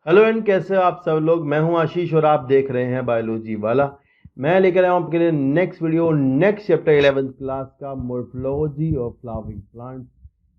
Hello and कैसे हो आप सब लोग। मैं हूं आशीष और आप देख रहे हैं बायोलॉजी वाला। मैं लेकर आया हूं आपके लिए next video, next chapter 11th class का मोर्फोलॉजी ऑफ फ्लावरिंग प्लांट्स।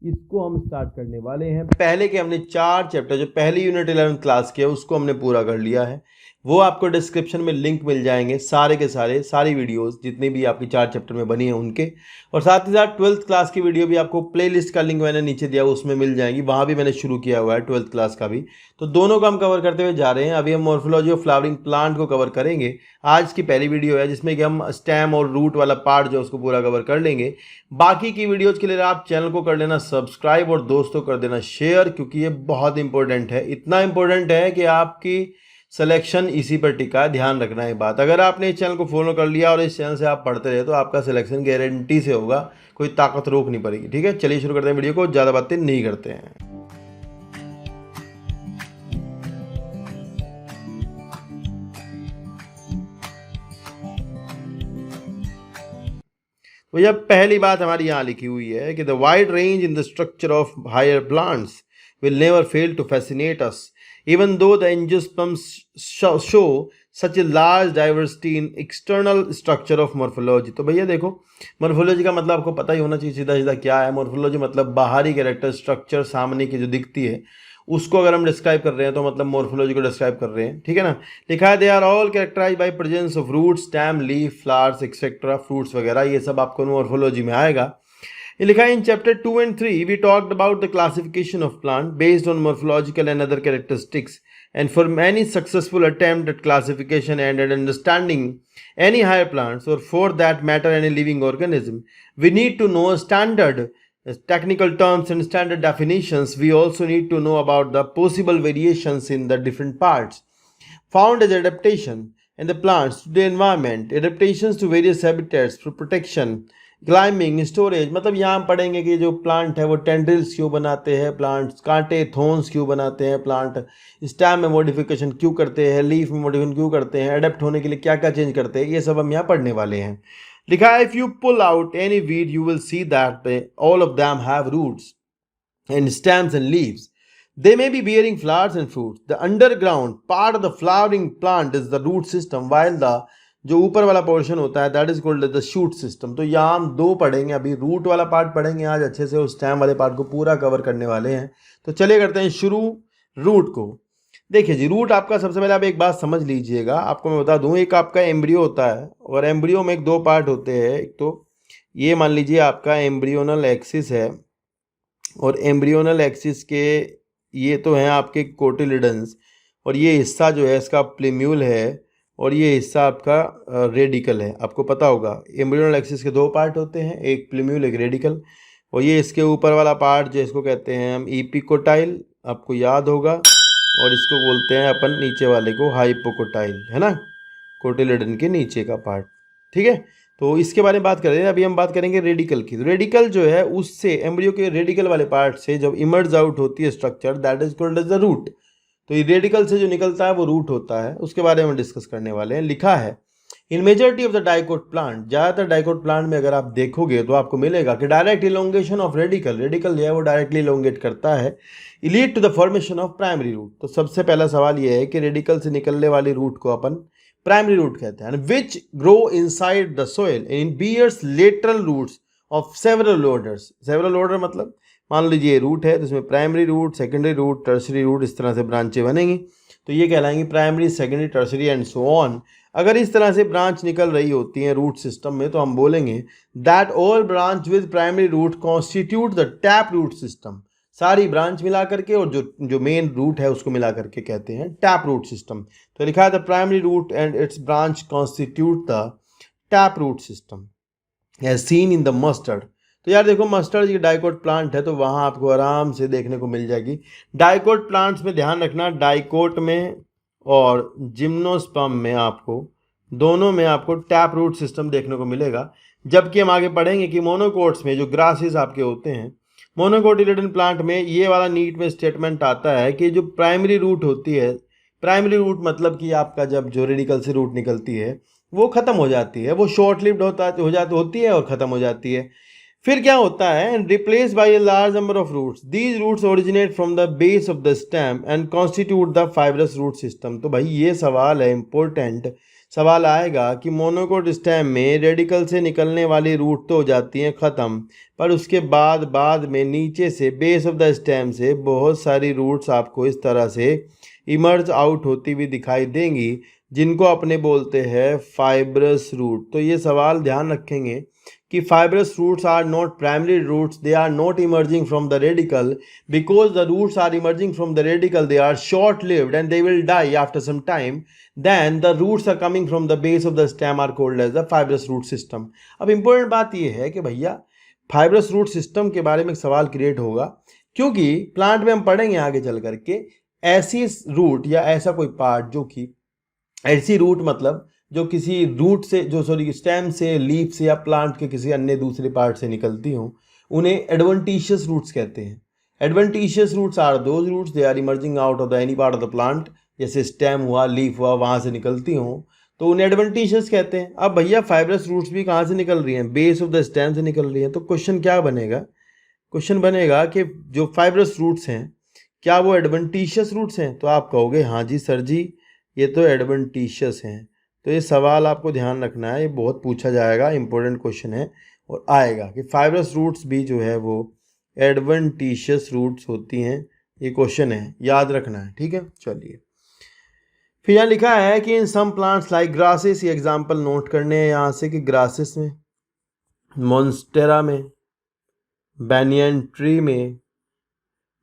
इसको हम स्टार्ट करने वाले हैं। पहले के हमने 4 चैप्टर जो पहली यूनिट 11th क्लास के उसको हमने पूरा कर लिया है। वो आपको डिस्क्रिप्शन में लिंक मिल जाएंगे, सारे के सारे सारी वीडियोस जितनी भी आपकी 4 चैप्टर में बनी है उनके। और साथ ही साथ 12th क्लास की वीडियो भी आपको प्लेलिस्ट का लिंक मैंने नीचे दिया, उसमें मिल जाएगी। वहाँ भी मैंने शुरू किया हुआ है 12th क्लास का भी। तो दोनों का हम कवर करते हुए जा रहे हैं। अभी हम मॉर्फोलॉजी ऑफ फ्लावरिंग प्लांट को कवर करेंगे। आज की पहली वीडियो है जिसमें कि हम स्टेम और रूट वाला पार्ट जो उसको पूरा कवर कर लेंगे। बाकी की वीडियोज के लिए आप चैनल को कर लेना सब्सक्राइब और दोस्तों कर देना शेयर, क्योंकि ये बहुत इंपॉर्टेंट है। इतना इंपॉर्टेंट है कि आपकी सिलेक्शन इसी पर टिका है। ध्यान रखना है बात। अगर आपने इस चैनल को फॉलो कर लिया और इस चैनल से आप पढ़ते रहे तो आपका सिलेक्शन गारंटी से होगा, कोई ताकत रोक नहीं पड़ेगी। ठीक है, चलिए शुरू करते हैं वीडियो को, ज़्यादा बातें नहीं करते हैं। तो यह पहली बात हमारी यहाँ लिखी हुई है कि the wide range in the structure of higher plants will never fail to fascinate us, even though the angiosperms show such a large diversity in external structure of morphology। तो भैया देखो, मॉर्फोलॉजी का मतलब आपको पता ही होना चाहिए सीधा सीधा क्या है। मॉर्फोलॉजी मतलब बाहरी कैरेक्टर स्ट्रक्चर सामने की जो दिखती है उसको अगर हम डिस्क्राइब कर रहे हैं तो मतलब मॉर्फोलॉजी को डिस्क्राइब कर रहे हैं। ठीक है ना। लिखा है they are all characterize by presence of root, stem, leaf, flowers etcetera, fruits वगैरह, ये सब आपको मॉर्फोलॉजी में आएगा। लिखा है in chapter 2 and 3 we talked about the classification of plant based on morphological and other characteristics, and for many successful attempt at classification and at understanding any higher plants, or for that matter any living organism, we need to know standard technical terms and standard definitions. We also need to know about the possible variations in the different parts found as adaptation in the plants to the environment, adaptations to various habitats for protection, climbing, storage. मतलब यहाँ हम पढ़ेंगे कि जो plant है वो tendrils क्यों बनाते हैं, प्लांट्स कांटे थोन्स क्यों बनाते हैं, प्लांट स्टेम में मॉडिफिकेशन क्यों करते हैं, लीफ में मॉडिफिकेशन क्यों करते हैं, अडेप्ट होने के लिए क्या क्या चेंज करते हैं, ये सब हम यहाँ पढ़ने वाले हैं। लिखा है if you pull out any weed you will see that all of them have roots and stems and leaves. They may be bearing flowers and fruits. The underground part of the flowering plant is the root system, while the जो ऊपर वाला portion होता है that is called the shoot system. तो यहाँ हम दो पढ़ेंगे, अभी रूट वाला पार्ट पढ़ेंगे आज अच्छे से और स्टेम वाले पार्ट को पूरा कवर करने वाले हैं। तो चलिए करते हैं शुरू रूट को। देखिए जी, रूट आपका सबसे पहले आप एक बात समझ लीजिएगा, आपको मैं बता दूं, एक आपका एम्ब्रियो होता है और एम्ब्रियो में एक दो पार्ट होते हैं। एक तो ये मान लीजिए आपका एम्ब्रियोनल एक्सिस है, और एम्ब्रियोनल एक्सिस के ये तो हैं आपके कोटिलिडन्स, और ये हिस्सा जो है इसका प्लेम्यूल है, और ये हिस्सा आपका रेडिकल है। आपको पता होगा एम्ब्रियोनल एक्सिस के दो पार्ट होते हैं, एक प्लेम्यूल एक रेडिकल। और ये इसके ऊपर वाला पार्ट जो इसको कहते हैं हम इपिकोटाइल, आपको याद होगा, और इसको बोलते हैं अपन नीचे वाले को हाइपोकोटाइल, है ना, कोटिलिडन के नीचे का पार्ट। ठीक है, तो इसके बारे में बात कर रहे हैं। अभी हम बात करेंगे रेडिकल की। तो रेडिकल जो है उससे एम्ब्रियो के रेडिकल वाले पार्ट से जब इमर्ज आउट होती है structure that is called as the root. तो ये रेडिकल से जो निकलता है वो रूट होता है, उसके बारे में डिस्कस करने वाले हैं। लिखा है in majority of the dicot plant, ज़्यादातर डाइकोट प्लांट में अगर आप देखोगे तो आपको मिलेगा कि direct elongation of radicle, radicle जो है वो डायरेक्टली इलोंगेट करता है, lead to the formation of primary root. तो सबसे पहला सवाल ये है कि रेडिकल से निकलने वाली रूट को अपन प्राइमरी रूट कहते हैं, which grow inside the soil in bears lateral roots of several orders. Several order मतलब मान लीजिए रूट है तो इसमें primary root, secondary root, tertiary root, इस तरह से ब्रांचें बनेंगी। तो ये कहलाएंगी primary, secondary, tertiary and so on. अगर इस तरह से ब्रांच निकल रही होती हैं रूट सिस्टम में तो हम बोलेंगे that all branch with primary root constitute the tap root system. सारी ब्रांच मिला करके और जो मेन रूट है उसको मिला करके कहते हैं टैप रूट सिस्टम। तो लिखा है the primary root and its branch constitute the tap root system as seen in the mustard. तो यार देखो, मस्टर्ड ये डाइकोट प्लांट है तो वहाँ आपको आराम से देखने को मिल जाएगी। डाइकोट प्लांट्स में ध्यान रखना, डाइकोट में और जिम्नोस्पर्म में आपको दोनों में आपको टैप रूट सिस्टम देखने को मिलेगा। जबकि हम आगे पढ़ेंगे कि मोनोकोट्स में जो ग्रासेस आपके होते हैं, मोनोकोटिलिडन प्लांट में ये वाला नीट में स्टेटमेंट आता है कि जो प्राइमरी रूट होती है, प्राइमरी रूट मतलब कि आपका जब जो रेडिकल से रूट निकलती है वो ख़त्म हो जाती है, वो शॉर्ट लिव्ड होती है और ख़त्म हो जाती है। फिर क्या होता है, and replace by a large number of roots, these roots originate from the base of the stem and constitute the fibrous root system. तो भाई ये सवाल है इंपॉर्टेंट, सवाल आएगा कि मोनोकोट स्टेम में रेडिकल से निकलने वाली रूट तो हो जाती हैं ख़त्म, पर उसके बाद में नीचे से बेस ऑफ द स्टेम से बहुत सारी रूट्स आपको इस तरह से इमर्ज आउट होती हुई दिखाई देंगी, जिनको अपने बोलते हैं फाइब्रस रूट। तो ये सवाल ध्यान रखेंगे कि fibrous roots are not primary roots, they are not emerging from the radicle, because the roots are emerging from the radicle, they are short lived and they will die after some time. Then the roots are coming from the base of the stem are called as the fibrous root system. अब important बात ये है कि भैया fibrous root system के बारे में एक सवाल क्रिएट होगा, क्योंकि प्लांट में हम पढ़ेंगे आगे चल करके ऐसी रूट या ऐसा कोई पार्ट जो कि ऐसी रूट मतलब जो किसी रूट से जो स्टेम से, लीफ से या प्लांट के किसी अन्य दूसरे पार्ट से निकलती हों, उन्हें एडवेंटिशियस रूट्स कहते हैं। Adventitious roots are those roots they are emerging out of the any part of the plant, जैसे स्टेम हुआ, लीफ हुआ, वहाँ से निकलती हों तो उन्हें एडवेंटिशियस कहते हैं। अब भैया फाइब्रस रूट्स भी कहाँ से निकल रही हैं, बेस ऑफ द स्टेम से निकल रही हैं। तो क्वेश्चन क्या बनेगा, क्वेश्चन बनेगा कि जो फाइब्रस रूट्स हैं क्या वो एडवेंटिशियस रूट्स हैं? तो आप कहोगे हाँ जी सर जी ये तो एडवेंटिशियस हैं। तो ये सवाल आपको ध्यान रखना है, ये बहुत पूछा जाएगा, इंपॉर्टेंट क्वेश्चन है और आएगा कि फाइब्रस रूट्स भी जो है वो एडवेंटिशियस रूट्स होती हैं। ये क्वेश्चन है, याद रखना है, ठीक है। चलिए फिर यहाँ लिखा है कि इन सम प्लांट्स लाइक ग्रासेस, ये एग्जाम्पल नोट करने हैं यहाँ से कि ग्रासेस में, मॉन्स्टेरा में, बैनियन ट्री में,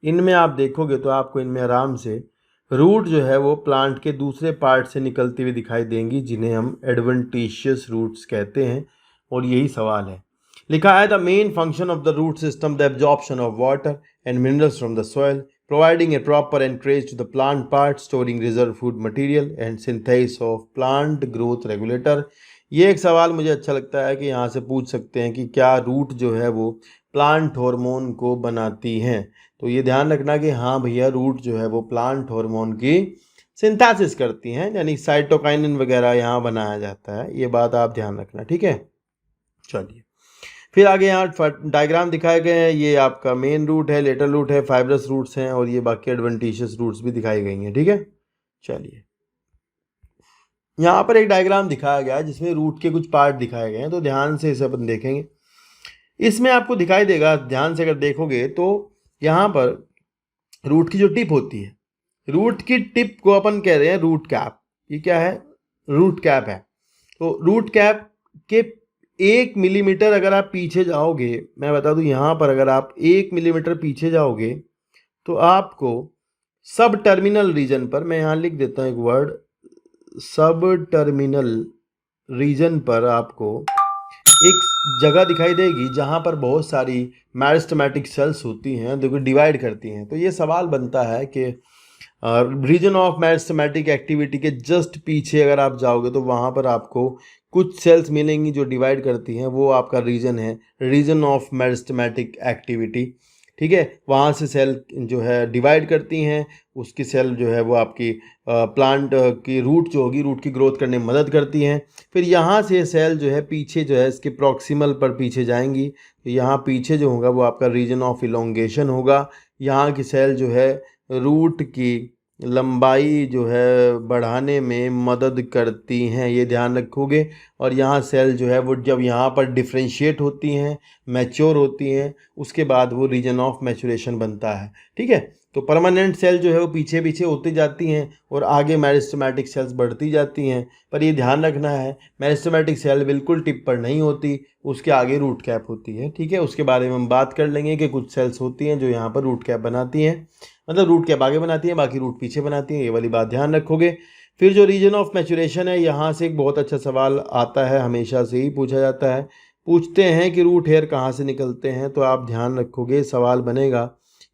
इनमें आप देखोगे तो आपको इनमें आराम से रूट जो है वो प्लांट के दूसरे पार्ट से निकलती हुई दिखाई देंगी, जिन्हें हम एडवेंटिशियस रूट्स कहते हैं। और यही सवाल है, लिखा है the main function of the root system the absorption of water and minerals from the soil, providing a proper anchorage to the plant part, storing reserve food material and synthesis of plant growth regulator. ये एक सवाल मुझे अच्छा लगता है कि यहाँ से पूछ सकते हैं कि क्या रूट जो है वो प्लांट हार्मोन को बनाती हैं। तो ये ध्यान रखना कि हाँ भैया रूट जो है वो प्लांट हार्मोन की सिंथेसिस करती हैं, यानी साइटोकाइनिन वगैरह यहाँ बनाया जाता है, ये बात आप ध्यान रखना, ठीक है। चलिए फिर आगे यहाँ डायग्राम दिखाए गए हैं, ये आपका मेन रूट है, लेटर रूट है, फाइब्रस रूट्स हैं और ये बाकी एडवेंटिशियस रूट्स भी दिखाई गई हैं, ठीक है। चलिए यहाँ पर एक डायग्राम दिखाया गया है जिसमें रूट के कुछ पार्ट दिखाए गए हैं, तो ध्यान से इसे अपन देखेंगे। इसमें आपको दिखाई देगा, ध्यान से अगर देखोगे तो यहाँ पर रूट की जो टिप होती है, रूट की टिप को अपन कह रहे हैं रूट कैप। ये क्या है, रूट कैप है। तो रूट कैप के 1 मिलीमीटर अगर आप पीछे जाओगे, मैं बता दूं यहाँ पर अगर आप 1 मिलीमीटर पीछे जाओगे तो आपको सब टर्मिनल रीजन पर, मैं यहाँ लिख देता हूँ एक वर्ड, सब टर्मिनल रीजन पर आपको एक जगह दिखाई देगी जहाँ पर बहुत सारी मेरिस्टेमेटिक सेल्स होती हैं जो कि डिवाइड करती हैं। तो ये सवाल बनता है कि रीजन ऑफ मेरिस्टेमेटिक एक्टिविटी के जस्ट पीछे अगर आप जाओगे तो वहाँ पर आपको कुछ सेल्स मिलेंगी जो डिवाइड करती हैं, वो आपका रीजन है, रीजन ऑफ मेरिस्टेमेटिक एक्टिविटी, ठीक है। वहाँ से सेल जो है डिवाइड करती हैं, उसकी सेल जो है वो आपकी प्लांट की रूट जो होगी, रूट की ग्रोथ करने में मदद करती हैं। फिर यहाँ से सेल जो है पीछे जो है इसके प्रॉक्सिमल पर पीछे जाएंगी, तो यहाँ पीछे जो होगा वो आपका रीजन ऑफ इलोंगेशन होगा। यहाँ की सेल जो है रूट की लंबाई जो है बढ़ाने में मदद करती हैं, ये ध्यान रखोगे। और यहाँ सेल जो है वो जब यहाँ पर डिफ्रेंशिएट होती हैं, मैच्योर होती हैं, उसके बाद वो रीजन ऑफ मैच्योरेशन बनता है, ठीक है। तो परमानेंट सेल जो है वो पीछे पीछे होती जाती हैं और आगे मेरिस्टेमेटिक सेल्स बढ़ती जाती हैं। पर ये ध्यान रखना है मेरिस्टेमेटिक सेल बिल्कुल टिप पर नहीं होती, उसके आगे रूट कैप होती है, ठीक है। उसके बारे में हम बात कर लेंगे कि कुछ सेल्स होती हैं जो यहाँ पर रूट कैप बनाती हैं, मतलब रूट कैप आगे बनाती हैं, बाकी रूट पीछे बनाती हैं, ये वाली बात ध्यान रखोगे। फिर जो रीजन ऑफ मैच्योरेशन है, यहाँ से एक बहुत अच्छा सवाल आता है, हमेशा से ही पूछा जाता है, पूछते हैं कि रूट हेयर कहाँ से निकलते हैं। तो आप ध्यान रखोगे सवाल बनेगा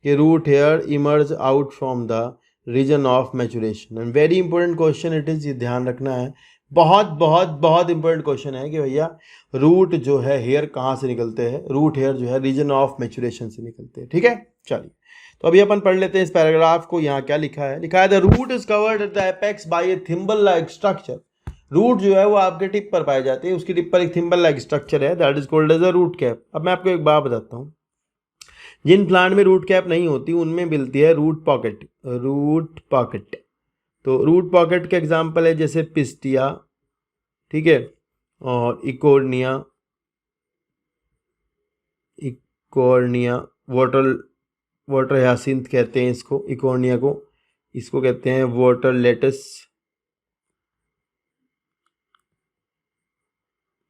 कि root hair emerge out from the region of maturation, and very important question it is, ये ध्यान रखना है, बहुत बहुत बहुत इंपॉर्टेंट क्वेश्चन है कि भैया रूट जो है हेयर कहाँ से निकलते हैं, रूट हेयर जो है रीजन ऑफ मैच्योरेशन से निकलते हैं, ठीक है। चलिए तो अभी अपन पढ़ लेते हैं इस पैराग्राफ को। यहाँ क्या लिखा है, लिखा है the root is covered at the apex by a thimble like structure root जो है वो आपके टिप पर पाए जाते हैं, उसकी टिप पर एक थिम्बल लाइक स्ट्रक्चर है, that is called as a root cap. अब मैं आपको एक बात बताता हूँ, जिन प्लांट में रूट कैप नहीं होती उनमें मिलती है रूट पॉकेट। रूट पॉकेट, तो रूट पॉकेट के एग्जाम्पल है जैसे पिस्टिया, ठीक है, और Eichhornia, Eichhornia, water water hyacinth कहते हैं इसको, इकोर्निया को, इसको कहते हैं वाटर लेटस।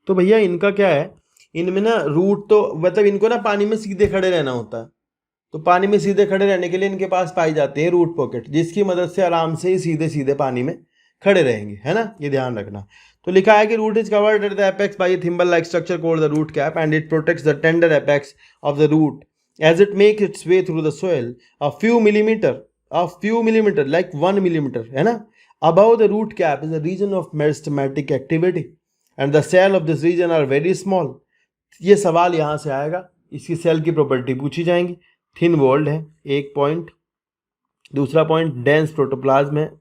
तो भैया इनका क्या है, इनमें ना रूट तो मतलब इनको ना पानी में सीधे खड़े रहना होता है, तो पानी में सीधे खड़े रहने के लिए इनके पास पाई जाते हैं रूट पॉकेट, जिसकी मदद से आराम से ही सीधे सीधे पानी में खड़े रहेंगे, है ना, ये ध्यान रखना। तो लिखा है कि root is covered at the apex by a thimble like structure called the root cap and it protects the tender apex of the root as it makes its way through the soil a few millimeter like 1 millimeter, है ना, above the root cap is a region of meristematic activity and the cell of this region are very small। ये सवाल यहाँ से आएगा, इसकी cell की property पूछी जाएंगी। थिन वॉल्ड है एक पॉइंट, दूसरा पॉइंट डेंस प्रोटोप्लाज्म है,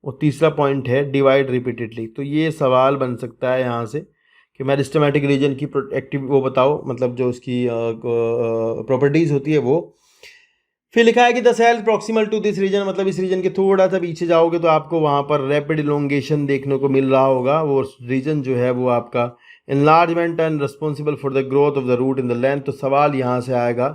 और तीसरा पॉइंट है डिवाइड रिपीटेडली। तो ये सवाल बन सकता है यहाँ से कि मेरिस्टेमेटिक रीजन की एक्टिव वो बताओ, मतलब जो उसकी प्रॉपर्टीज होती है वो। फिर लिखा है कि the cell proximal to this region, मतलब इस रीजन के थोड़ा सा पीछे जाओगे तो आपको वहाँ पर रैपिड इलोंगेशन देखने को मिल रहा होगा। वो रीजन जो है वो आपका enlargement and responsible for the growth of the root in the length। तो सवाल यहाँ से आएगा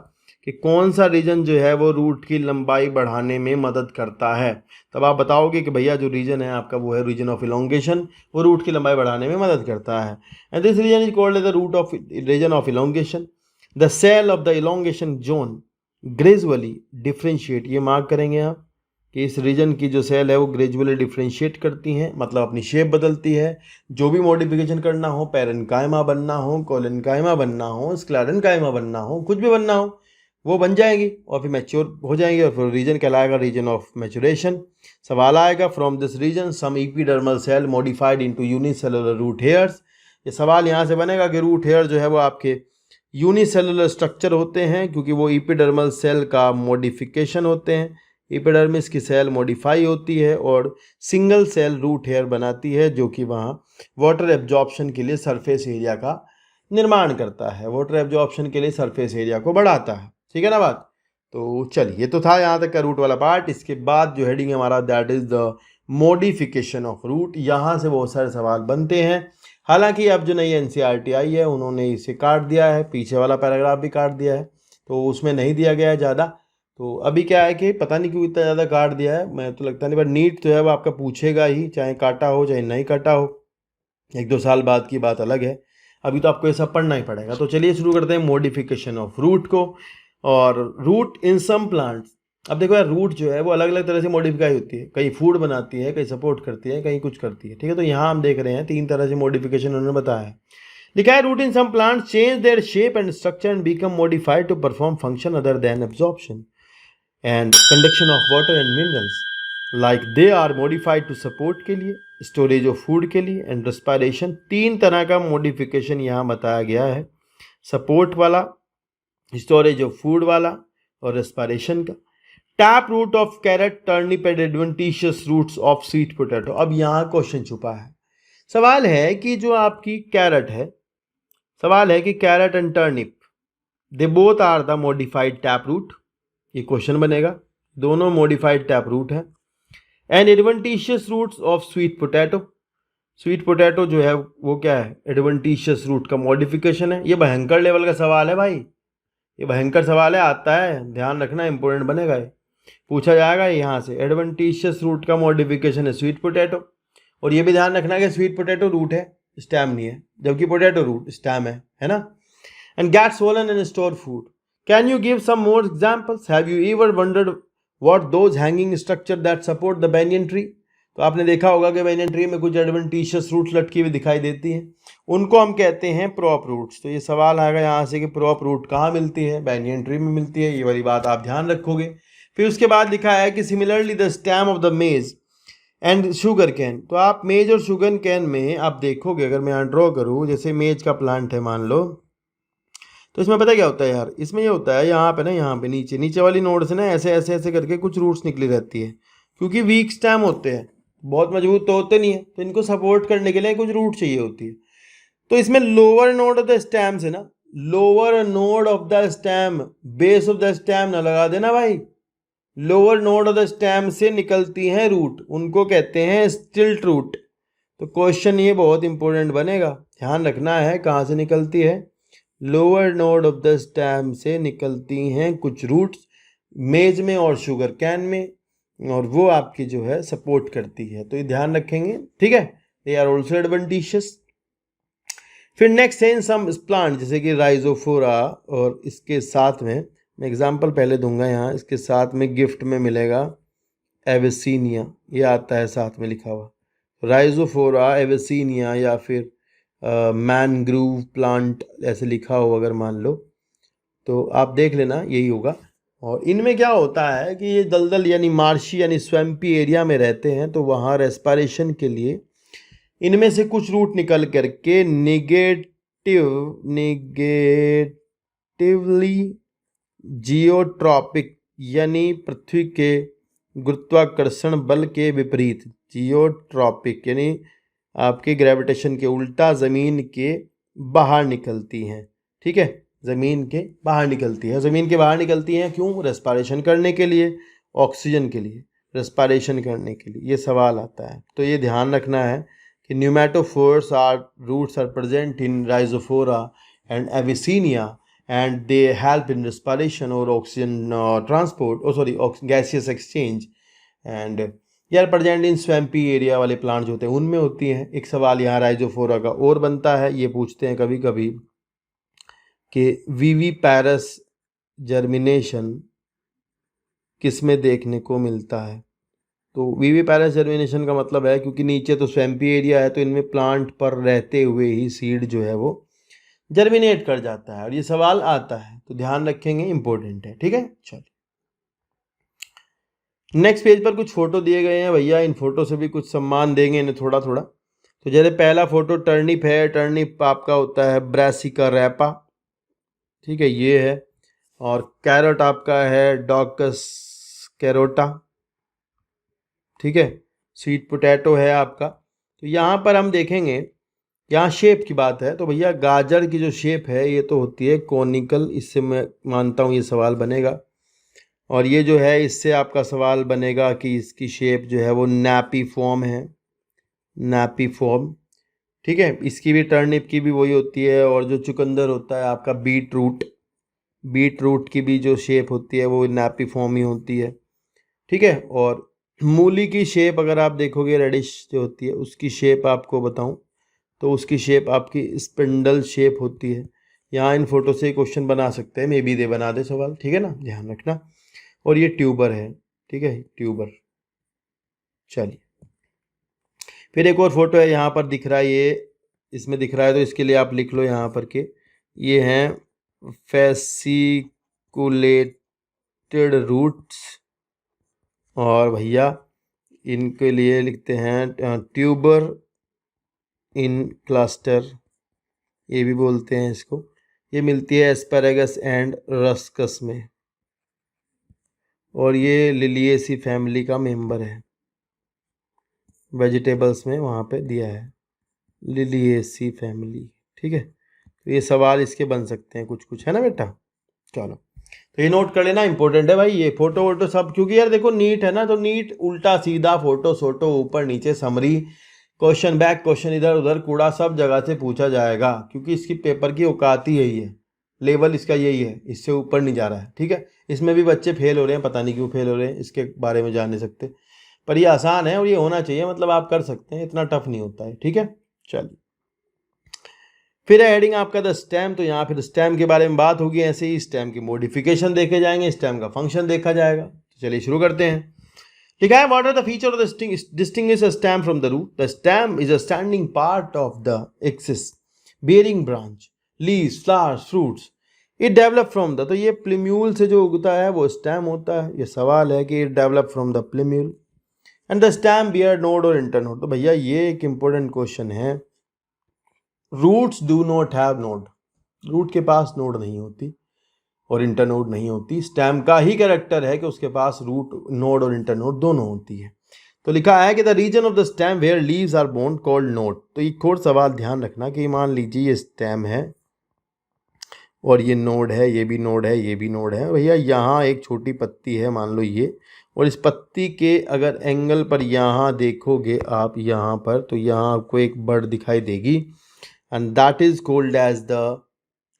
कि कौन सा रीजन जो है वो रूट की लंबाई बढ़ाने में मदद करता है। तब आप बताओगे कि भैया जो रीजन है आपका वो है रीजन ऑफ इलोंगेशन, वो रूट की लंबाई बढ़ाने में मदद करता है। And this region is called as the root of region of elongation. The cell of the elongation zone gradually differentiate, ये मार्क करेंगे आप कि इस रीजन की जो सेल है वो ग्रेजुअली डिफ्रेंशिएट करती हैं, मतलब अपनी शेप बदलती है। जो भी मॉडिफिकेशन करना हो, पैरेन्काइमा बनना हो, कोलेन्काइमा बनना हो, स्क्लेरेन्काइमा बनना हो, कुछ भी बनना हो वो बन जाएगी और फिर मैच्योर हो जाएंगे, और फिर रीजन कहलाएगा रीजन ऑफ मैच्योरेशन। सवाल आएगा from this region some epidermal cell modified into unicellular root hairs. ये सवाल यहाँ से बनेगा कि रूट हेयर जो है वो आपके यूनिसेलुलर स्ट्रक्चर होते हैं, क्योंकि वो इपिडर्मल सेल का मॉडिफिकेशन होते हैं। एपिडर्मिस की सेल मॉडिफाई होती है और सिंगल सेल रूट हेयर बनाती है, जो कि वहाँ वाटर एब्जॉर्प्शन के लिए सरफेस एरिया का निर्माण करता है, वाटर एब्जॉर्प्शन के लिए सरफेस एरिया को बढ़ाता है। ठीक है ना बात। तो चलिए, ये तो था यहाँ तक का रूट वाला पार्ट। इसके बाद जो हेडिंग हमारा that is the modification of root. यहाँ से बहुत सारे सवाल बनते हैं। हालांकि अब जो नई एनसीईआरटी आई है उन्होंने इसे काट दिया है, पीछे वाला पैराग्राफ भी काट दिया है, तो उसमें नहीं दिया गया है ज़्यादा। तो अभी क्या है कि पता नहीं क्यों इतना ज़्यादा काट दिया है, मैं तो लगता नहीं, पर नीट तो है वो आपका पूछेगा ही, चाहे काटा हो चाहे नहीं काटा हो। 1-2 साल बाद की बात अलग है, अभी तो आपको ये सब पढ़ना ही पड़ेगा। तो चलिए शुरू करते हैं मॉडिफिकेशन ऑफ रूट को। और रूट इन सम प्लांट्स, अब देखो यार रूट जो है वो अलग अलग तरह से मॉडिफाई होती है, कहीं फूड बनाती है, कहीं सपोर्ट करती है, कहीं कुछ करती है। ठीक है, तो यहाँ हम देख रहे हैं 3 तरह से मॉडिफिकेशन उन्होंने बताया है। लिखा है root in some plants change their shape and structure and become modified to perform function other than absorption and conduction of water and minerals, like they are modified to support के लिए, storage of food के लिए and respiration. 3 तरह का modification यहाँ बताया गया है, सपोर्ट वाला, स्टोरेज ऑफ फूड वाला और रेस्पिरेशन का। Tap root of carrot turnip and adventitious roots of sweet potato. अब यहाँ क्वेश्चन छुपा है। सवाल है कि जो आपकी कैरेट है, सवाल है कि carrot and turnip they both are the modified tap root, ये क्वेश्चन बनेगा, दोनों मॉडिफाइड टैप रूट है। And adventitious roots of sweet potato, sweet potato जो है वो क्या है, एडवेंटिशियस रूट का मॉडिफिकेशन है। ये भयंकर लेवल का सवाल है भाई, ये भयंकर सवाल है, आता है, ध्यान रखना, इंपॉर्टेंट बनेगा ये, पूछा जाएगा यहाँ से। एडवेंटिशियस रूट का मॉडिफिकेशन है स्वीट पोटैटो, और ये भी ध्यान रखना कि स्वीट पोटैटो रूट है, स्टेम नहीं है, जबकि पोटैटो रूट स्टेम है ना। And get swollen and store food. Can you give some more examples? Have you ever wondered what those hanging structure that support the banyan tree? तो आपने देखा होगा कि बैंयन ट्री में कुछ एडवेंटिशियस रूट्स लटकी हुई दिखाई देती हैं, उनको हम कहते हैं प्रॉप रूट्स। तो ये सवाल आएगा यहाँ से कि प्रॉप रूट कहाँ मिलती है, बैंयन ट्री में मिलती है, ये वाली बात आप ध्यान रखोगे। फिर उसके बाद लिखा है कि similarly the stem of the मेज एंड शुगर कैन। तो आप मेज और शुगर कैन में आप देखोगे, अगर मैं यहाँ ड्रॉ करूँ, जैसे मेज का प्लांट है मान लो, तो इसमें पता क्या होता है यार, इसमें ये होता है यहाँ पे ना, यहाँ पे नीचे नीचे वाली नोड से ना ऐसे ऐसे ऐसे करके कुछ रूट्स निकली रहती है, क्योंकि वीक स्टेम होते हैं, बहुत मजबूत तो होते नहीं है, तो इनको सपोर्ट करने के लिए कुछ रूट चाहिए होती है। तो इसमें lower node of the stem से ना, lower node of the stem, base of the stem ना लगा देना भाई, lower node of the stem से निकलती हैं रूट, उनको कहते हैं स्टिल्ट रूट। तो क्वेश्चन ये बहुत इंपॉर्टेंट बनेगा, ध्यान रखना है कहाँ से निकलती है। Lower node of the stem से निकलती हैं कुछ रूट्स मेज में और शुगर कैन में, और वो आपकी जो है सपोर्ट करती है, तो ये ध्यान रखेंगे, ठीक है। They are also adventitious. फिर नेक्स्ट है सम प्लांट, जैसे कि राइजोफोरा, और इसके साथ में मैं एग्जांपल पहले दूंगा यहाँ, इसके साथ में गिफ्ट में मिलेगा एविसीनिया, ये आता है साथ में लिखा हुआ, राइजोफोरा एविसीनिया, या फिर मैनग्रूव प्लांट ऐसे लिखा हो अगर मान लो, तो आप देख लेना यही होगा। और इनमें क्या होता है कि ये दलदल यानी मार्शी यानी स्वैम्पी एरिया में रहते हैं, तो वहाँ रेस्पिरेशन के लिए इनमें से कुछ रूट निकल करके निगेटिवली जियोट्रॉपिक यानी पृथ्वी के गुरुत्वाकर्षण बल के विपरीत, जियोट्रॉपिक यानी आपके ग्रेविटेशन के उल्टा ज़मीन के बाहर निकलती हैं, ठीक है, ज़मीन के बाहर निकलती है। ज़मीन के बाहर निकलती हैं क्यों? रेस्पिरेशन करने के लिए, ऑक्सीजन के लिए, रेस्पिरेशन करने के लिए, ये सवाल आता है। तो ये ध्यान रखना है कि pneumatophores are roots are present in Rhizophora and Avicennia and they help in respiration or oxygen transport, gaseous exchange, and they are present in swampy area वाले प्लांट जो होते हैं उनमें होती हैं। एक सवाल यहाँ राइजोफोरा का और बनता है, ये पूछते हैं कभी कभी कि वीवी पैरस जर्मिनेशन किस में देखने को मिलता है। तो वीवी पैरस जर्मिनेशन का मतलब है क्योंकि नीचे तो स्वैम्पी एरिया है, तो इनमें प्लांट पर रहते हुए ही सीड जो है वो जर्मिनेट कर जाता है, और ये सवाल आता है, तो ध्यान रखेंगे, इंपॉर्टेंट है, ठीक है। चलिए नेक्स्ट पेज पर कुछ फोटो दिए गए हैं भैया, इन फोटो से भी कुछ सम्मान देंगे इन्हें थोड़ा थोड़ा। तो जैसे पहला फोटो टर्निप है, टर्निप आपका होता है ब्रासिका रैपा, ठीक है, ये है। और कैरोट आपका है डॉकस कैरोटा, ठीक है। स्वीट पोटैटो है आपका। तो यहाँ पर हम देखेंगे, यहाँ शेप की बात है, तो भैया गाजर की जो शेप है ये तो होती है कॉनिकल, इससे मैं मानता हूँ ये सवाल बनेगा। और ये जो है इससे आपका सवाल बनेगा कि इसकी शेप जो है वो नैपी फॉर्म है, नैपी फॉर्म, ठीक है। इसकी भी टर्निप की भी वही होती है। और जो चुकंदर होता है आपका बीट रूट, बीट रूट की भी जो शेप होती है वो नैपी फॉर्म ही होती है, ठीक है। और मूली की शेप अगर आप देखोगे रेडिश जो होती है, उसकी शेप आपको बताऊं तो उसकी शेप आपकी स्पिंडल शेप होती है। यहाँ इन फोटो से क्वेश्चन बना सकते हैं, मे बी दे बना दे सवाल, ठीक है ना, ध्यान रखना। और ये ट्यूबर है, ठीक है, ट्यूबर। चलिए फिर एक और फोटो है, यहाँ पर दिख रहा है, ये इसमें दिख रहा है, तो इसके लिए आप लिख लो यहाँ पर के ये हैं फेसिकुलेटेड रूट्स, और भैया इनके लिए लिखते हैं ट्यूबर इन क्लस्टर, ये भी बोलते हैं इसको। ये मिलती है एस्पैरागस एंड रस्कस में, और ये लिलिएसी फैमिली का मेंबर है, वेजिटेबल्स में वहाँ पे दिया है लिलिएसी फैमिली, ठीक है। तो ये सवाल इसके बन सकते हैं कुछ कुछ, है ना बेटा। चलो तो ये नोट कर लेना, इंपॉर्टेंट है भाई ये फोटो वोटो सब, क्योंकि यार देखो नीट है ना, तो नीट उल्टा सीधा फोटो सोटो ऊपर नीचे समरी, क्वेश्चन बैक क्वेश्चन इधर उधर कूड़ा सब जगह से पूछा जाएगा, क्योंकि इसकी पेपर की औकात ही यही है, लेवल इसका यही है, इससे ऊपर नहीं जा रहा है, ठीक है। इसमें भी बच्चे फेल हो रहे हैं, पता नहीं क्यों फेल हो रहे हैं, इसके बारे में जान नहीं सकते, पर ये आसान है और ये होना चाहिए, मतलब आप कर सकते हैं, इतना टफ नहीं होता है, ठीक है। चलिए फिर है हेडिंग आपका द स्टेम, तो यहाँ फिर स्टेम के बारे में बात होगी, ऐसे ही स्टेम की मॉडिफिकेशन देखे जाएंगे, स्टेम का फंक्शन देखा जाएगा। तो चलिए शुरू करते हैं। लिखा है what are the feature of the distinguish a stem from the root. The stem is a standing part of the axis bearing branch leaves flowers fruits it develop from the, तो ये प्लिम्यूल से जो उगता है वो स्टेम होता है। ये सवाल है कि it develop from the plumule and the stem bear node और इंटरनोड। तो भैया ये एक इंपॉर्टेंट क्वेश्चन है, roots do not have node, root के पास नोड नहीं होती और इंटरनोड नहीं होती। स्टेम का ही कैरेक्टर है कि उसके पास रूट नोड और इंटरनोड दोनों होती है। तो लिखा है कि the region of the stem where leaves are borne called node. तो एक और सवाल ध्यान रखना कि मान लीजिए ये स्टेम है और ये नोड है, ये भी नोड है, ये भी नोड है। भैया यहाँ एक छोटी पत्ती है मान लो ये, और इस पत्ती के अगर एंगल पर यहाँ देखोगे आप यहाँ पर, तो यहाँ आपको एक बड दिखाई देगी and that is called as the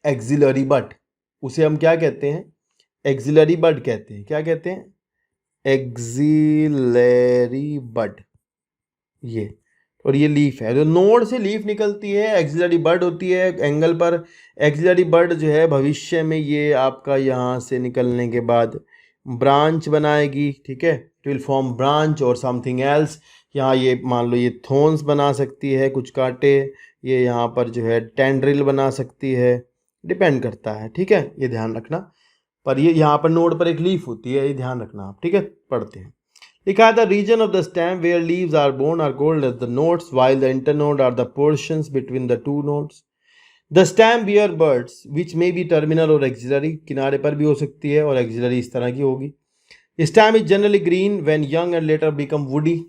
axillary bud. उसे हम क्या कहते हैं? एक्सिलरी बड कहते हैं। क्या कहते हैं? एक्सिलरी बड। ये और ये लीफ है, जो नोड से लीफ निकलती है एक्सिलरी बड होती है एंगल पर। एक्सिलरी बड जो है भविष्य में ये आपका यहाँ से निकलने के बाद ब्रांच बनाएगी, ठीक है, इट विल फॉर्म ब्रांच और समथिंग एल्स। यहाँ ये मान लो ये थोन्स बना सकती है कुछ कांटे, ये यहाँ पर जो है टेंड्रिल बना सकती है, डिपेंड करता है, ठीक है, ये ध्यान रखना। पर ये यहाँ पर नोड पर एक लीफ होती है, ये ध्यान रखना आप, ठीक है। पढ़ते हैं। लिखा है the region of the stem where leaves are borne are called as the nodes while the internode are the portions between the two nodes. The stem bear buds which may be terminal और axillary, किनारे पर भी हो सकती है और axillary इस तरह की होगी। Stem is generally green when young and later become woody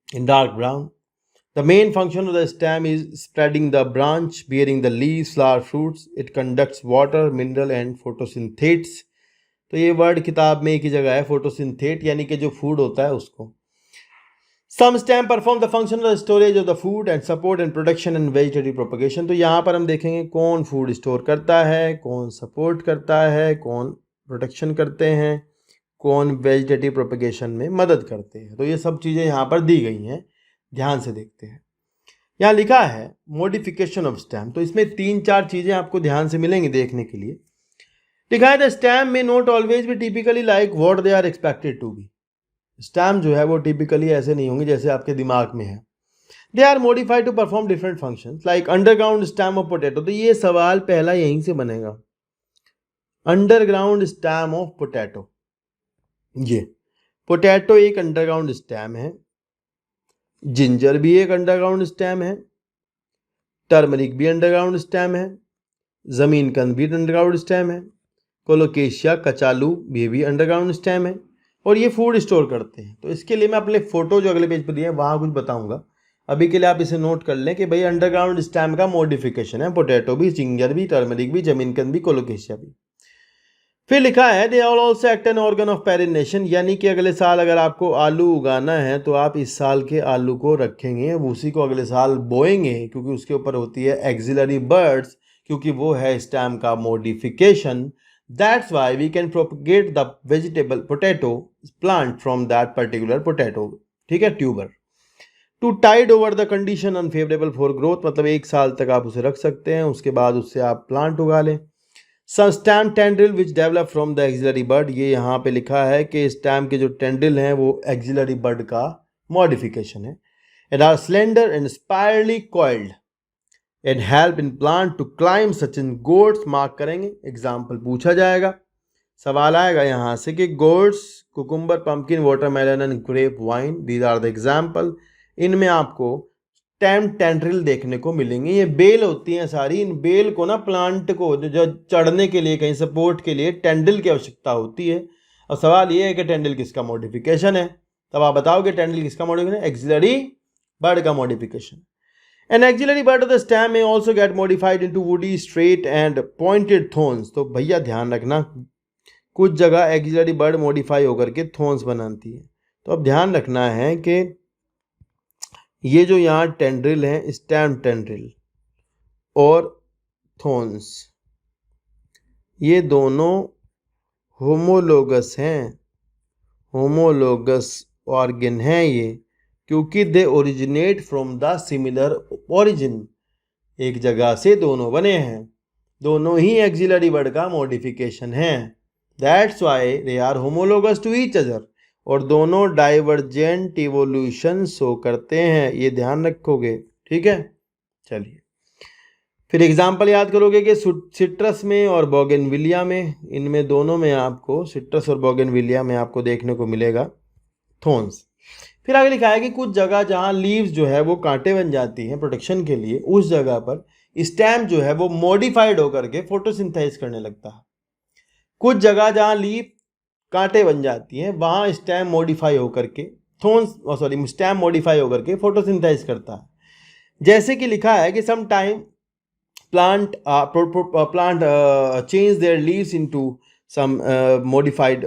in dark brown. The main function of the stem is spreading the branch, bearing the leaves, flower, fruits. It conducts water, mineral and photosynthetes. तो ये word किताब में एक ही जगह है, फोटोसिंथेट यानी कि जो फूड होता है उसको। Some stem perform the function of the storage of the food and support and production and vegetative propagation. तो यहाँ पर हम देखेंगे कौन फूड स्टोर करता है, कौन सपोर्ट करता है, कौन प्रोटेक्शन करते हैं, कौन वेजिटेटिव प्रोपगेशन में मदद करते हैं। तो ये सब चीज़ें यहाँ पर दी गई हैं, ध्यान से देखते हैं। यहाँ लिखा है मॉडिफिकेशन ऑफ स्टेम, तो इसमें 3-4 चीज़ें आपको ध्यान से मिलेंगी देखने के लिए। लिखा है the stem may not always be typically like what they are expected to be. Stem जो है वो टिपिकली ऐसे नहीं होंगे जैसे आपके दिमाग में है। They are modified to perform different functions like underground stem of potato. तो ये सवाल पहला यहीं से बनेगा, अंडरग्राउंड स्टेम ऑफ पोटैटो। ये पोटैटो एक अंडरग्राउंड स्टेम है, जिंजर भी एक अंडरग्राउंड स्टेम है, टर्मरिक भी अंडरग्राउंड स्टेम है, जमीन कंद भी अंडरग्राउंड स्टेम है, कोलोकेशिया कचालू भी अंडरग्राउंड स्टेम है, और ये फूड स्टोर करते हैं। तो इसके लिए मैं अपने फोटो जो अगले पेज पर दिए हैं वहाँ कुछ बताऊंगा। अभी के लिए आप इसे नोट कर लें कि भाई अंडरग्राउंड स्टेम का मॉडिफिकेशन है, पोटैटो भी, जिंजर भी, टर्मरिक भी, जमीन कंद भी, कोलोकेशिया भी। फिर लिखा है they are also act an organ of perennation, यानी कि अगले साल अगर आपको आलू उगाना है तो आप इस साल के आलू को रखेंगे, उसी को अगले साल बोएंगे, क्योंकि उसके ऊपर होती है एक्सिलरी बर्ड्स, क्योंकि वो है स्टेम का modification. That's why we can propagate the vegetable potato plant from that particular potato, ठीक है, tuber. To tide over the condition unfavourable for growth, मतलब 1 साल तक आप उसे रख सकते हैं, उसके बाद उससे आप प्लांट उगा लें। Some stem tendril which develop from the axillary bud, ये यहाँ पे लिखा है कि स्टेम के जो टेंड्रिल हैं वो एक्सिलरी बर्ड का मॉडिफिकेशन है। And are slender and spirally coiled and help in plant to climb such in gourds. Mark करेंगे, एग्जाम्पल पूछा जाएगा, सवाल आएगा यहाँ से कि gourds, cucumber, pumpkin, watermelon and grape vine, these are the example. इनमें आपको स्टेम टेंड्रिल देखने को मिलेंगे। ये बेल होती हैं सारी, इन बेल को ना प्लांट को जो चढ़ने के लिए, कहीं सपोर्ट के लिए टेंड्रिल की आवश्यकता होती है। और सवाल ये है कि टेंड्रिल किसका मॉडिफिकेशन है, तब आप बताओगे टेंड्रिल किसका मॉडिफिकेशन है, एक्सिलरी बर्ड का modification. An axillary bud of the stem may also get modified into woody, straight and pointed thorns. तो भैया ध्यान रखना, कुछ जगह एक्सिलरी बर्ड मॉडिफाई होकर के थॉर्न्स बनाती है। तो अब ध्यान रखना है कि ये जो यहाँ टेंड्रिल हैं, स्टेम टेंड्रिल और थॉर्न्स, ये दोनों होमोलोगस हैं, होमोलोगस ऑर्गन हैं ये, क्योंकि they originate from the similar origin, एक जगह से दोनों बने हैं, दोनों ही एक्सिलरी बर्ड का मॉडिफिकेशन है। That's why they are homologous to each other, और दोनों डाइवर्जेंट इवोल्यूशन शो करते हैं, ये ध्यान रखोगे, ठीक है। चलिए फिर एग्जाम्पल याद करोगे कि सिट्रस में और बोगेनविलिया में, इनमें दोनों में आपको, सिट्रस और बोगेनविलिया में आपको देखने को मिलेगा थॉर्न्स। फिर आगे लिखा है कि कुछ जगह जहाँ लीव्स जो है वो कांटे बन जाती हैं प्रोटेक्शन के लिए, उस जगह पर स्टेम जो है वो मॉडिफाइड होकर के फोटोसिंथेसिस करने लगता है। कुछ जगह जहाँ लीफ कांटे बन जाती हैं वहाँ स्टेम मॉडिफाई होकर के स्टेम मॉडिफाई होकर के फोटोसिंथेसिस करता है। जैसे कि लिखा है कि some time plant change their leaves into some modified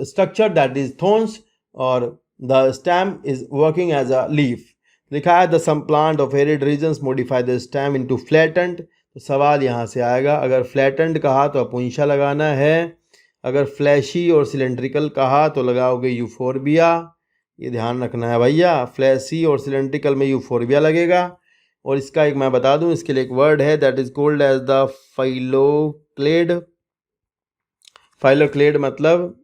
structure, that is thorns, or the stem is working as a leaf. लिखा है the some plant of arid regions modify the stem into flattened। तो सवाल यहाँ से आएगा, अगर flattened कहा तो अपुंशा लगाना है, अगर फ्लैशी और सिलेंड्रिकल कहा तो लगाओगे यूफोरबिया। ये ध्यान रखना है भैया, फ्लैशी और सिलेंड्रिकल में यूफोरबिया लगेगा। और इसका एक मैं बता दूं, इसके लिए एक वर्ड है that is called as the phylloclade. Phylloclade मतलब,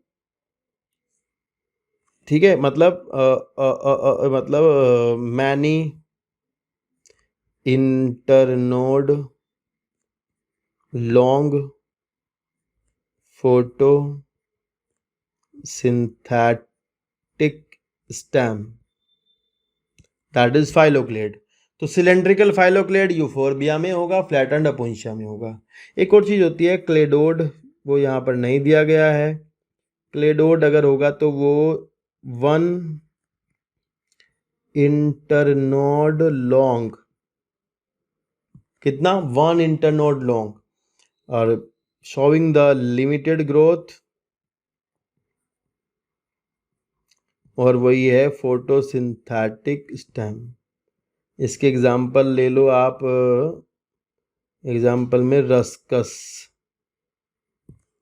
ठीक है, मतलब many internode long photosynthetic stem, that is phylloclade. तो सिलेंड्रिकल फाइलोक्लेड यूफोरबिया में होगा, फ्लैटेंड अपुंशिया में होगा। एक और चीज होती है क्लेडोड, वो यहाँ पर नहीं दिया गया है। क्लेडोड अगर होगा तो वो वन इंटरनोड लॉन्ग, कितना, वन इंटरनोड लॉन्ग, और शोइंग द लिमिटेड ग्रोथ, और वही है फोटोसिंथेटिक स्टेम। इसके एग्जाम्पल ले लो आप, एग्जाम्पल में रस्कस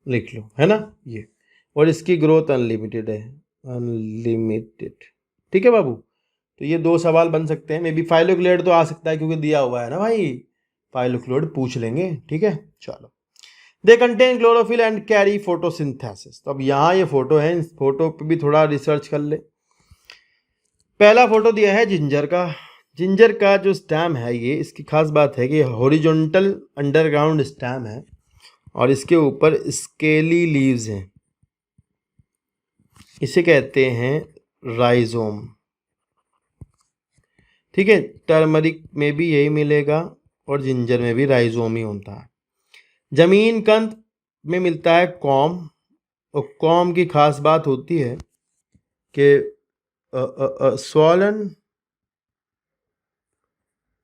लिख लो, है ना ये, और इसकी ग्रोथ अनलिमिटेड है, अनलिमिटेड। ठीक है बाबू, तो ये दो सवाल बन सकते हैं। मे बी फाइलोक्लेड तो आ सकता है क्योंकि दिया हुआ है ना भाई, फाइलोक्लेड पूछ लेंगे। ठीक है, चलो। They contain chlorophyll and carry photosynthesis. तो अब यहाँ ये फोटो है, इस फोटो पे भी थोड़ा रिसर्च कर ले। पहला फोटो दिया है जिंजर का। जिंजर का जो स्टेम है ये, इसकी खास बात है कि हॉरिजॉन्टल अंडरग्राउंड स्टेम है और इसके ऊपर स्केली लीव्स हैं। इसे कहते हैं राइजोम। ठीक है, टर्मरिक में भी यही मिलेगा और जिंजर में भी राइजोम ही होता है। जमीन कंद में मिलता है कॉम, और कॉम की खास बात होती है कि स्वॉलन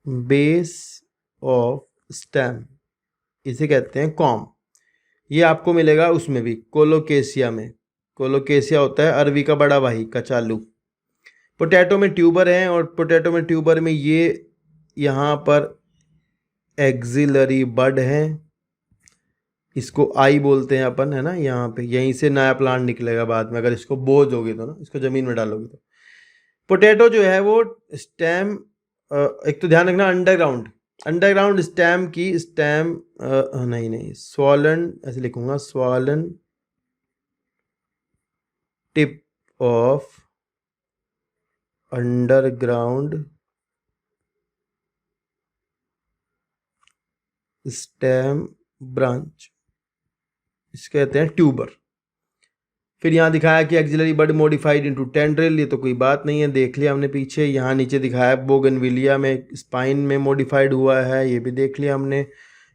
बेस ऑफ स्टेम, इसे कहते हैं कॉम। ये आपको मिलेगा उसमें भी, कोलोकेशिया में। कोलोकेशिया होता है अरवी का बड़ा भाई, कचालू। पोटैटो में ट्यूबर हैं, और पोटैटो में ट्यूबर में ये यहाँ पर एक्सिलरी बड है, इसको आई बोलते हैं अपन, है ना। यहाँ पे यहीं से नया प्लांट निकलेगा बाद में, अगर इसको बो दोगे तो ना, इसको ज़मीन में डालोगे तो। पोटैटो जो है वो स्टेम, एक तो ध्यान रखना अंडरग्राउंड स्टेम की स्टेम, नहीं स्वॉलन ऐसे लिखूंगा, swollen tip of underground stem branch, इसके कहते हैं ट्यूबर। फिर यहाँ दिखाया कि एक्सिलरी बड मॉडिफाइड इनटू टेंड्रिल, ये तो कोई बात नहीं है, देख लिया हमने पीछे। यहाँ नीचे दिखाया बोगनविलिया में स्पाइन में मॉडिफाइड हुआ है, ये भी देख लिया हमने।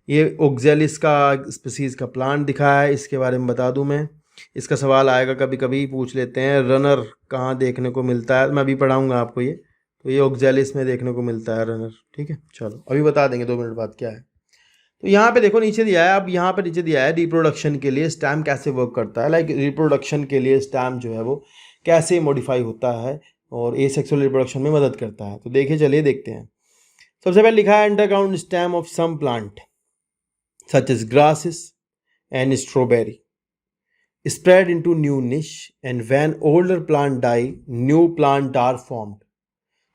ये ओक्जेलिस का स्पीसीज का प्लांट दिखाया है, इसके बारे में बता दूं मैं, इसका सवाल आएगा कभी कभी, पूछ लेते हैं रनर कहाँ देखने को मिलता है, मैं अभी पढ़ाऊँगा आपको ये। तो ये ओक्जेलिस में देखने को मिलता है रनर। ठीक है, चलो अभी बता देंगे 2 मिनट बाद क्या है। तो यहाँ पे देखो नीचे दिया है, अब यहाँ पे नीचे दिया है रिप्रोडक्शन के लिए स्टैम कैसे वर्क करता है। लाइक रिप्रोडक्शन के लिए स्टैम जो है वो कैसे मॉडिफाई होता है और एसेक्सुअल रिप्रोडक्शन में मदद करता है। तो देखिए, चलिए देखते हैं। सबसे पहले लिखा है underground stem of some plant such as grasses and strawberry spread into new niche, and when older plant die new plant are formed।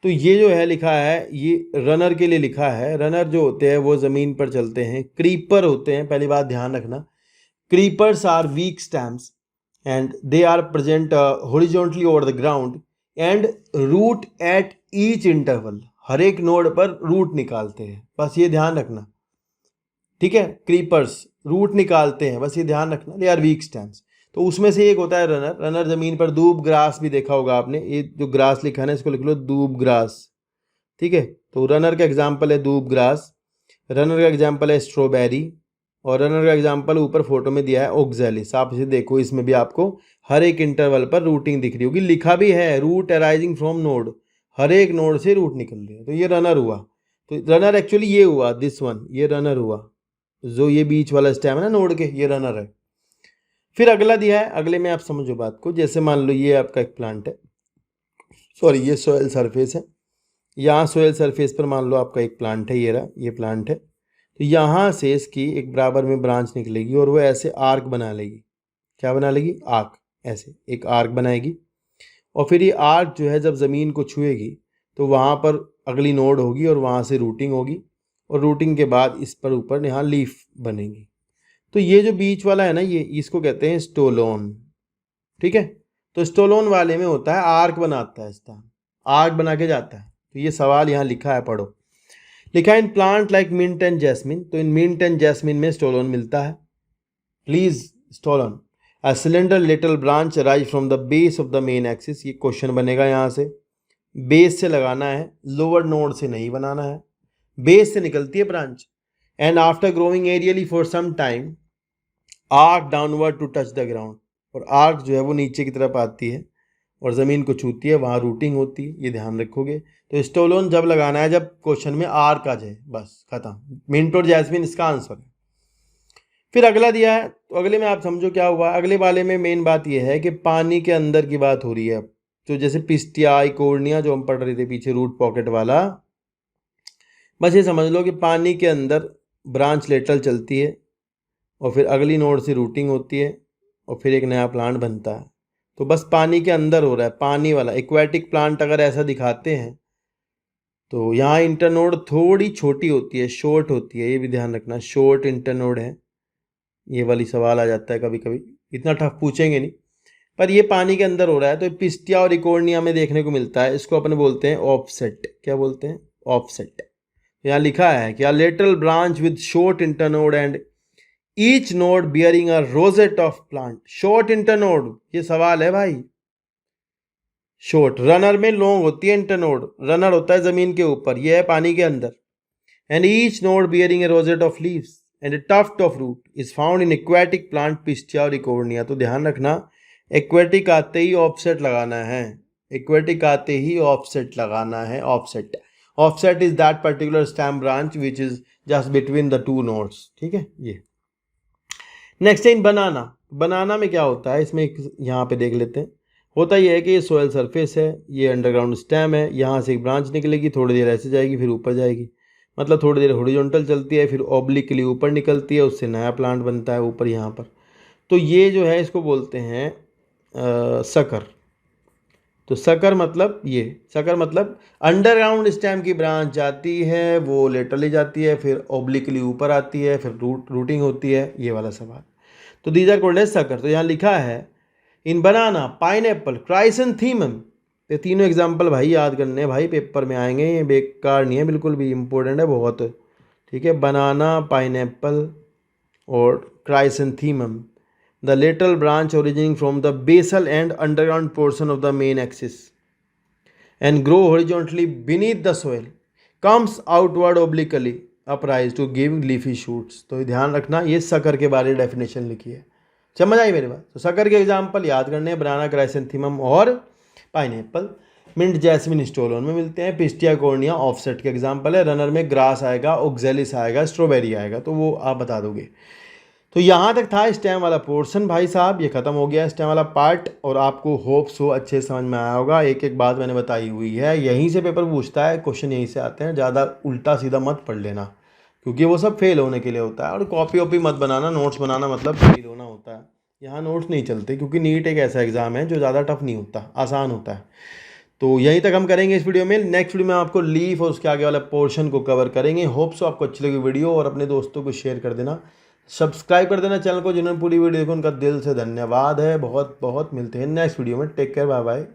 तो ये जो है लिखा है, ये रनर के लिए लिखा है। रनर जो होते हैं वो ज़मीन पर चलते हैं, क्रीपर होते हैं, पहली बात ध्यान रखना। Creepers are weak stems and they are present horizontally over the ground and root at each interval. हर एक नोड पर रूट निकालते हैं, बस ये ध्यान रखना। ठीक है, क्रीपर्स रूट निकालते हैं, बस ये ध्यान रखना। दे आर वीक स्टेम्स, तो उसमें से एक होता है रनर। रनर जमीन पर दूब ग्रास भी देखा होगा आपने, ये जो ग्रास लिखा है ना, इसको लिख लो दूब ग्रास। ठीक है, तो रनर का एग्जाम्पल है दूब ग्रास, रनर का एग्जाम्पल है स्ट्रॉबेरी, और रनर का एग्जाम्पल ऊपर फोटो में दिया है ओक्सैलिस। आप इसे देखो, इसमें भी आपको हर एक इंटरवल पर रूटिंग दिख रही होगी, लिखा भी है रूट अराइजिंग फ्रॉम नोड, हर एक नोड से रूट निकल रही है। तो ये रनर हुआ। तो रनर एक्चुअली ये हुआ, दिस वन, ये रनर हुआ, जो ये बीच वाला स्टेम है ना नोड के, ये रनर है। फिर अगला दिया है, अगले में आप समझो बात को। जैसे मान लो ये आपका एक प्लांट है, सॉरी ये सोयल सरफेस है, यहाँ सोयल सरफेस पर मान लो आपका एक प्लांट है, ये रहा, ये प्लांट है। तो यहाँ से इसकी एक बराबर में ब्रांच निकलेगी और वो ऐसे आर्क बना लेगी। क्या बना लेगी? आर्क, ऐसे एक आर्क बनाएगी। और फिर ये आर्क जो है जब ज़मीन को छुएगी तो वहाँ पर अगली नोड होगी और वहाँ से रूटिंग होगी, और रूटिंग के बाद इस पर ऊपर यहाँ लीफ बनेगी। तो ये जो बीच वाला है ना, ये इसको कहते हैं स्टोलोन। ठीक है, तो स्टोलोन वाले में होता है आर्क बनाता है, इसका आर्क बना के जाता है। तो ये सवाल यहाँ लिखा है, पढ़ो। लिखा है in plant like mint and jasmine, तो इन मिंट एंड जैस्मिन में स्टोलोन मिलता है। Please stolon a cylinder little branch arise from the base of the main axis. ये क्वेश्चन बनेगा, यहाँ से बेस से लगाना है, लोअर नोड से नहीं बनाना है, बेस से निकलती है branch. And after growing aerially for some time arch downward to touch the ground, और आर्क जो है वो नीचे की तरफ आती है और ज़मीन को छूती है, वहाँ रूटिंग होती है, ये ध्यान रखोगे। तो स्टोलोन जब लगाना है जब क्वेश्चन में आर्क आ जाए, बस खत्म, मिंट और जैस्मिन इसका आंसर है। फिर अगला दिया है, तो अगले में आप समझो क्या हुआ। अगले वाले में मेन बात यह है कि पानी के अंदर की बात हो रही है। अब तो जैसे पिस्टिया, इकोर्निया जो हम पढ़ रहे थे पीछे, रूट पॉकेट वाला, बस ये समझ लो कि पानी के अंदर ब्रांच लेटरल चलती है और फिर अगली नोड से रूटिंग होती है और फिर एक नया प्लांट बनता है। तो बस पानी के अंदर हो रहा है, पानी वाला एक्वेटिक प्लांट अगर ऐसा दिखाते हैं तो यहाँ इंटरनोड थोड़ी छोटी होती है, शॉर्ट होती है, ये भी ध्यान रखना, शॉर्ट इंटरनोड है। ये वाली सवाल आ जाता है कभी कभी, इतना टफ पूछेंगे नहीं, पर ये पानी के अंदर हो रहा है। तो पिस्टिया और इकोर्निया में देखने को मिलता है, इसको अपन बोलते हैं ऑफसेट। क्या बोलते हैं? ऑफसेट। यहाँ लिखा है कि lateral branch with short internode and each node bearing a rosette of plant. Short internode, ये सवाल है भाई। शॉर्ट, रनर में लॉन्ग होती है इंटरनोड, रनर होता है जमीन के ऊपर, ये है पानी के अंदर। And each node bearing a rosette of leaves and a tuft of root is found in aquatic plant Pistia और इकोर्निया। तो ध्यान रखना, एक्वेटिक आते ही ऑफसेट लगाना है, एक्वेटिक आते ही ऑफसेट लगाना है। Offset, offset is that particular stem branch which is just between the two nodes. ठीक है, ये नेक्स्ट है इन बनाना। बनाना में क्या होता है, इसमें यहाँ पे देख लेते हैं। होता यह है कि ये सोयल सरफेस है, ये अंडरग्राउंड स्टेम है, यहाँ से एक ब्रांच निकलेगी, थोड़ी देर ऐसे जाएगी, फिर ऊपर जाएगी, मतलब थोड़ी देर हॉरिजॉन्टल चलती है, फिर ऑब्लिकली ऊपर निकलती है, उससे नया प्लांट बनता है ऊपर यहाँ पर। तो ये जो है इसको बोलते हैं सकर। तो सकर मतलब ये, सकर मतलब अंडरग्राउंड स्टेम की ब्रांच जाती है, वो लेटरली जाती है, फिर ऑब्लिकली ऊपर आती है, फिर रूटिंग होती है, ये वाला सवाल। तो these are called as sucker. तो यहाँ लिखा है इन बनाना, पाइनएप्पल, क्राइसेंथीमम। ये तीनों एग्जाम्पल भाई याद करने हैं, भाई पेपर में आएंगे, ये बेकार नहीं है बिल्कुल भी, इंपॉर्टेंट है बहुत। ठीक है, बनाना, पाइनएप्पल और chrysanthemum, the lateral branch originating from the basal and underground portion of the main axis and grow horizontally beneath the soil, comes outward obliquely uprise to give leafy shoots। तो ध्यान रखना, ये sucker के बारे में definition लिखी है, समझ आई मेरी बात। तो सकर के एग्जाम्पल याद करने हैं, बनाना, क्राइसेंथीमम और पाइनएप्पल। मिंट, जैस्मिन, स्टोलोन में मिलते हैं। पिस्टिया, कोर्निया ऑफसेट के एग्जाम्पल है। रनर में ग्रास आएगा, ओक्सैलिस आएगा, स्ट्रॉबेरी आएगा, तो वो आप बता दोगे। तो यहाँ तक था स्टेम वाला पोर्शन भाई साहब, ये खत्म हो गया स्टेम वाला पार्ट, और आपको होप सो अच्छे समझ में आया होगा। एक एक बात मैंने बताई हुई है, यहीं से पेपर पूछता है, क्वेश्चन यहीं से आते हैं, ज़्यादा उल्टा सीधा मत पढ़ लेना, क्योंकि वो सब फेल होने के लिए होता है। और कॉपी वॉपी मत बनाना, नोट्स बनाना मतलब फेल होना होता है। यहाँ नोट्स नहीं चलते, क्योंकि नीट एक ऐसा एग्ज़ाम है जो ज़्यादा टफ नहीं होता, आसान होता है। तो यहीं तक हम करेंगे इस वीडियो में। नेक्स्ट वीडियो में आपको लीफ और उसके आगे वाला पोर्शन को कवर करेंगे। होप सो आपको अच्छी लगी वीडियो, और अपने दोस्तों को शेयर कर देना, सब्सक्राइब कर देना चैनल को। जिन्होंने पूरी वीडियो देखो उनका दिल से धन्यवाद है, बहुत बहुत। मिलते हैं नेक्स्ट वीडियो में, टेक केयर, बाय बाय।